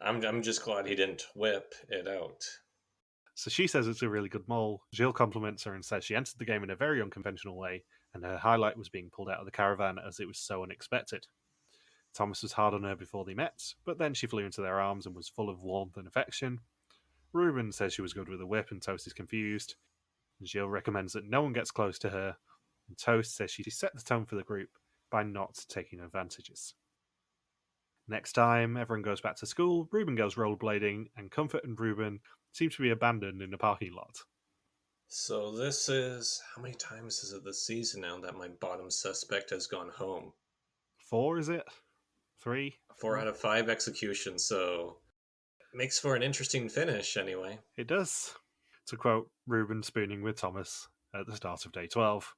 I'm just glad he didn't whip it out. So she says it's a really good mole. Gilles compliments her and says she entered the game in a very unconventional way, and her highlight was being pulled out of the caravan as it was so unexpected. Thomas was hard on her before they met, but then she flew into their arms and was full of warmth and affection. Ruben says she was good with a whip, and Toast is confused. Gilles recommends that no one gets close to her, and Toast says she set the tone for the group by not taking advantages. Next time, everyone goes back to school, Ruben goes rollerblading, and Comfort and Ruben seem to be abandoned in a parking lot. So this is, how many times is it this season now that my bottom suspect has gone home? 4, is it? 3? 4 out of 5 executions, so makes for an interesting finish anyway. It does. To quote Ruben spooning with Thomas at the start of day 12.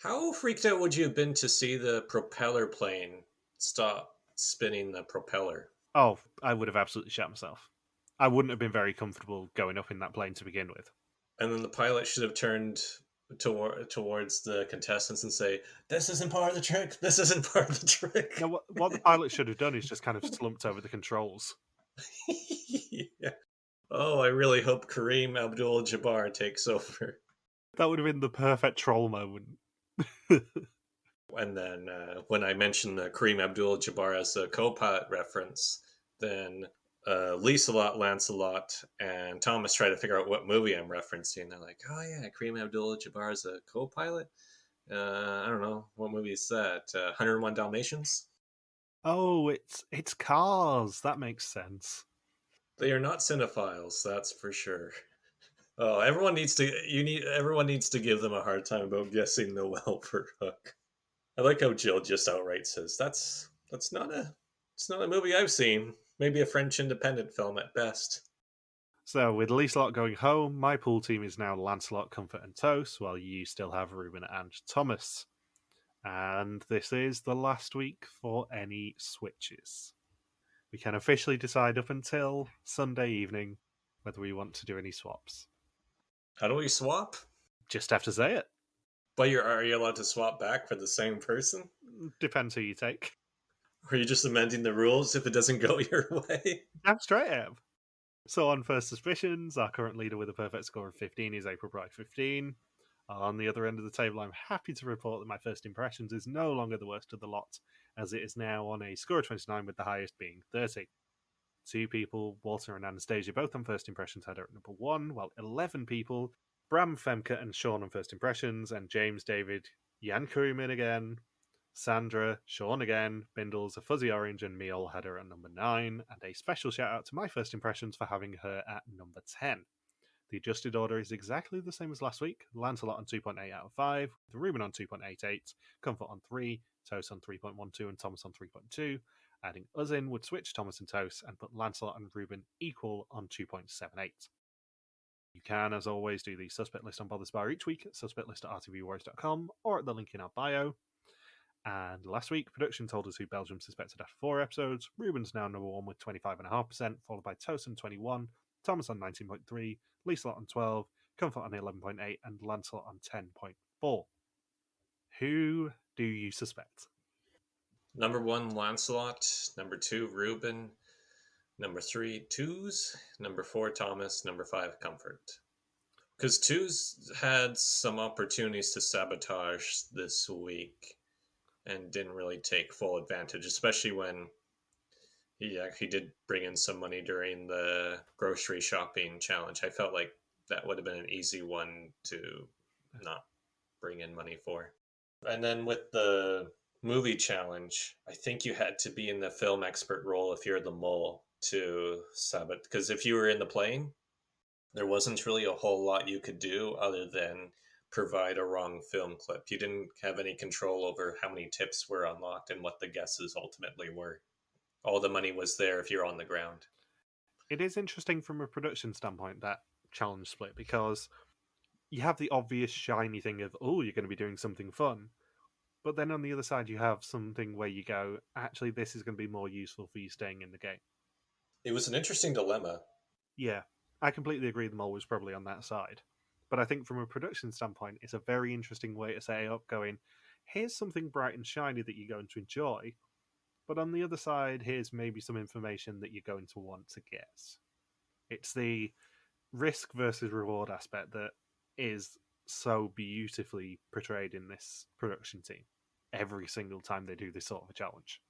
How freaked out would you have been to see the propeller plane stop spinning the propeller? Oh, I would have absolutely shat myself. I wouldn't have been very comfortable going up in that plane to begin with. And then the pilot should have turned towards the contestants and say, "This isn't part of the trick. This isn't part of the trick." Now, what the pilot should have done is just kind of slumped over the controls. Yeah. Oh, I really hope Kareem Abdul-Jabbar takes over. That would have been the perfect troll moment. And then when I mentioned Kareem Abdul-Jabbar as a co-pilot reference, then Lieselot, Lancelot, and Thomas try to figure out what movie I'm referencing. They're like, "Oh yeah, Kareem Abdul-Jabbar is a co-pilot. I don't know what movie is that. 101 Dalmatians." Oh, it's Cars. That makes sense. They are not cinephiles, that's for sure. Oh, everyone needs to give them a hard time about guessing Noel for Hook. I like how Jill just outright says that's not a it's not a movie I've seen. Maybe a French independent film at best. So, with Lieselot going home, my pool team is now Lancelot, Comfort, and Toast, while you still have Ruben and Thomas. And this is the last week for any switches. We can officially decide up until Sunday evening whether we want to do any swaps. How do we swap? Just have to say it. But are you allowed to swap back for the same person? Depends who you take. Or are you just amending the rules if it doesn't go your way? Damn straight I am. So on First Suspicions, our current leader with a perfect score of 15 is April Bright 15. On the other end of the table, I'm happy to report that my First Impressions is no longer the worst of the lot, as it is now on a score of 29 with the highest being 30. Two people, Walter and Anastasia, both on First Impressions, had her at number 1, while 11 people, Bram, Femke, and Sean on First Impressions, and James, David, Jan Kurimin again, Sandra, Sean again, Bindles, a fuzzy orange, and me all had her at number 9, and a special shout out to my First Impressions for having her at number 10. The adjusted order is exactly the same as last week. Lancelot on 2.8 out of 5, with Ruben on 2.88, Comfort on 3, Toast on 3.12, and Thomas on 3.2. Adding us in would switch Thomas and Toast and put Lancelot and Ruben equal on 2.78. You can, as always, do the suspect list on Bothers Bar each week at suspectlist@rtvwarriors.com or at the link in our bio. And last week, production told us who Belgium suspected after 4 episodes. Ruben's now number 1 with 25.5%, followed by Toast on 21, Thomas on 19.3, Lieselot on 12, Comfort on 11.8, and Lancelot on 10.4. Who do you suspect? Number 1, Lancelot. Number 2, Ruben. Number 3, Twos. Number 4, Thomas. Number 5, Comfort. Because Twos had some opportunities to sabotage this week and didn't really take full advantage, especially when he actually did bring in some money during the grocery shopping challenge. I felt like that would have been an easy one to not bring in money for. And then with the movie challenge, I think you had to be in the film expert role if you're the mole to sabotage. Because if you were in the plane, there wasn't really a whole lot you could do other than provide a wrong film clip. You didn't have any control over how many tips were unlocked and what the guesses ultimately were. All the money was there if you're on the ground. It is interesting from a production standpoint, that challenge split, because you have the obvious shiny thing of, oh, you're going to be doing something fun. But then on the other side, you have something where you go, actually, this is going to be more useful for you staying in the game. It was an interesting dilemma. Yeah, I completely agree the mole was probably on that side. But I think from a production standpoint, it's a very interesting way to set it up, going, here's something bright and shiny that you're going to enjoy, but on the other side, here's maybe some information that you're going to want to guess. It's the risk versus reward aspect that is so beautifully portrayed in this production team every single time they do this sort of a challenge.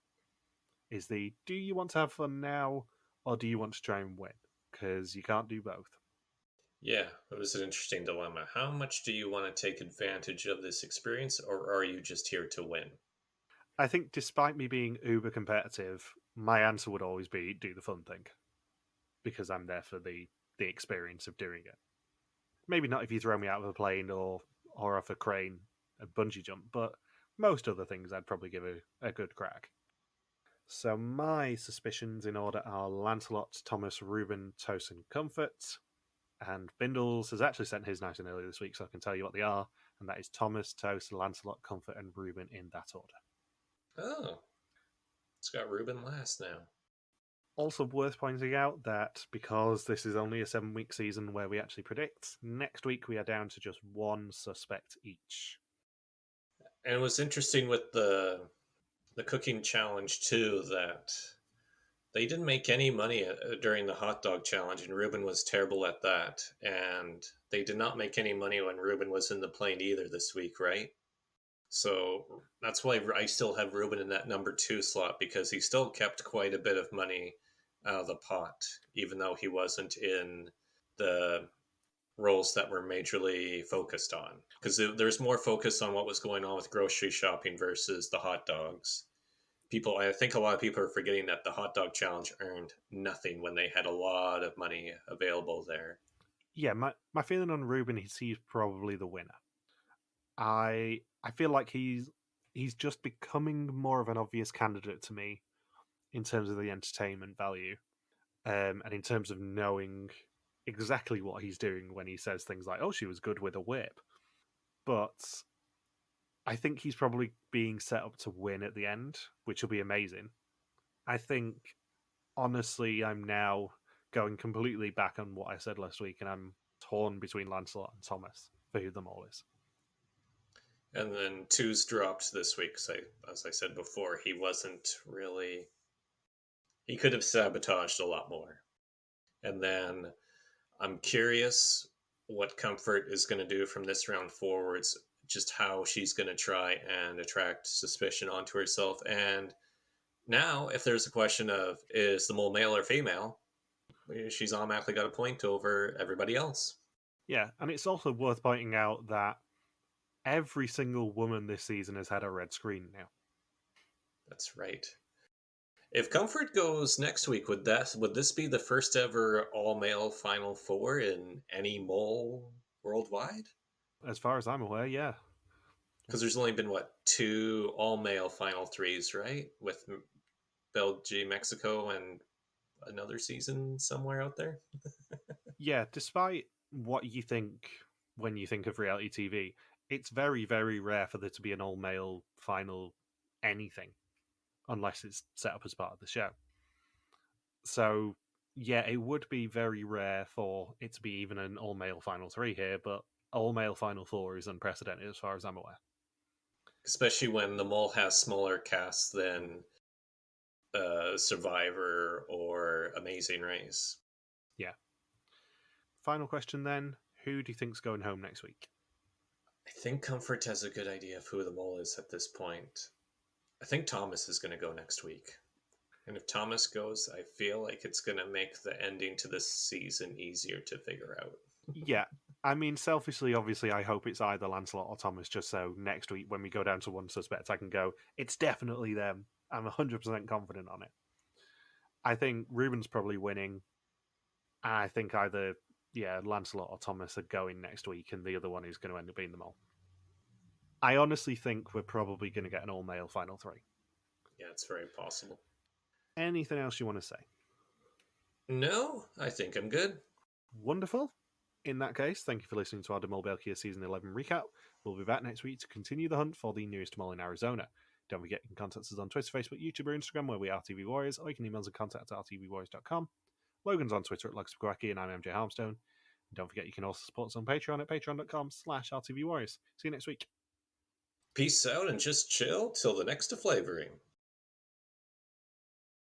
Is the, do you want to have fun now, or do you want to try and win? Because you can't do both. Yeah, it was an interesting dilemma. How much do you want to take advantage of this experience, or are you just here to win? I think despite me being uber competitive, my answer would always be do the fun thing. Because I'm there for the experience of doing it. Maybe not if you throw me out of a plane or off a crane and bungee jump, but most other things I'd probably give a good crack. So my suspicions in order are Lancelot, Thomas, Ruben, Toast, and Comfort. And Bindles has actually sent his nice and early this week, so I can tell you what they are. And that is Thomas, Toast, Lancelot, Comfort, and Ruben in that order. Oh, it's got Ruben last now. Also worth pointing out that because this is only a 7-week season where we actually predict, next week we are down to just one suspect each. And it was interesting with the cooking challenge too that They didn't make any money during the hot dog challenge, and Ruben was terrible at that. And they did not make any money when Ruben was in the plane either this week, right? So that's why I still have Ruben in that number 2 slot, because he still kept quite a bit of money out of the pot, even though he wasn't in the roles that were majorly focused on. Because there's more focus on what was going on with grocery shopping versus the hot dogs. I think a lot of people are forgetting that the hot dog challenge earned nothing when they had a lot of money available there. Yeah, my feeling on Ruben is he's probably the winner. I feel like he's just becoming more of an obvious candidate to me in terms of the entertainment value, and in terms of knowing exactly what he's doing when he says things like, "Oh, she was good with a whip," but I think he's probably being set up to win at the end, which will be amazing. I think, honestly, I'm now going completely back on what I said last week, and I'm torn between Lancelot and Thomas for who the mole is. And then two's dropped this week. As I said before, he wasn't really. He could have sabotaged a lot more. And then I'm curious what Comfort is going to do from this round forwards, just how she's going to try and attract suspicion onto herself. And now, if there's a question of is the mole male or female, she's automatically got a point over everybody else. Yeah, and it's also worth pointing out that every single woman this season has had a red screen now. That's right. If Comfort goes next week, would this be the first ever all male Final Four in any mole worldwide? As far as I'm aware, yeah. Because there's only been what 2 all male Final Threes, right? With Belgium, Mexico, and another season somewhere out there. Yeah, despite what you think when you think of reality TV, it's very, very rare for there to be an all male final anything, unless it's set up as part of the show. So, yeah, it would be very rare for it to be even an all male final three here, but all male final four is unprecedented as far as I'm aware. Especially when the mole has smaller casts than Survivor or Amazing Race. Yeah. Final question then. Who do you think's going home next week? I think Comfort has a good idea of who the mole is at this point. I think Thomas is going to go next week. And if Thomas goes, I feel like it's going to make the ending to this season easier to figure out. Yeah. I mean, selfishly, obviously, I hope it's either Lancelot or Thomas, just so next week when we go down to one suspect, I can go, it's definitely them. I'm 100% confident on it. I think Ruben's probably winning. I think either, Lancelot or Thomas are going next week, and the other one is going to end up being the mole. I honestly think we're probably going to get an all male final three. Yeah, it's very possible. Anything else you want to say? No, I think I'm good. Wonderful. In that case, thank you for listening to our Mol België Season 11 recap. We'll be back next week to continue the hunt for the nearest mole in Arizona. Don't forget, you can contact us on Twitter, Facebook, YouTube, or Instagram, where we are TV Warriors, or you can email us at contact@rtvwarriors.com. Logan's on Twitter at LuxBuaraki, and I'm MJ Harmstone. And don't forget, you can also support us on Patreon at patreon.com/rtvwarriors. See you next week. Peace out and just chill till the next flavoring.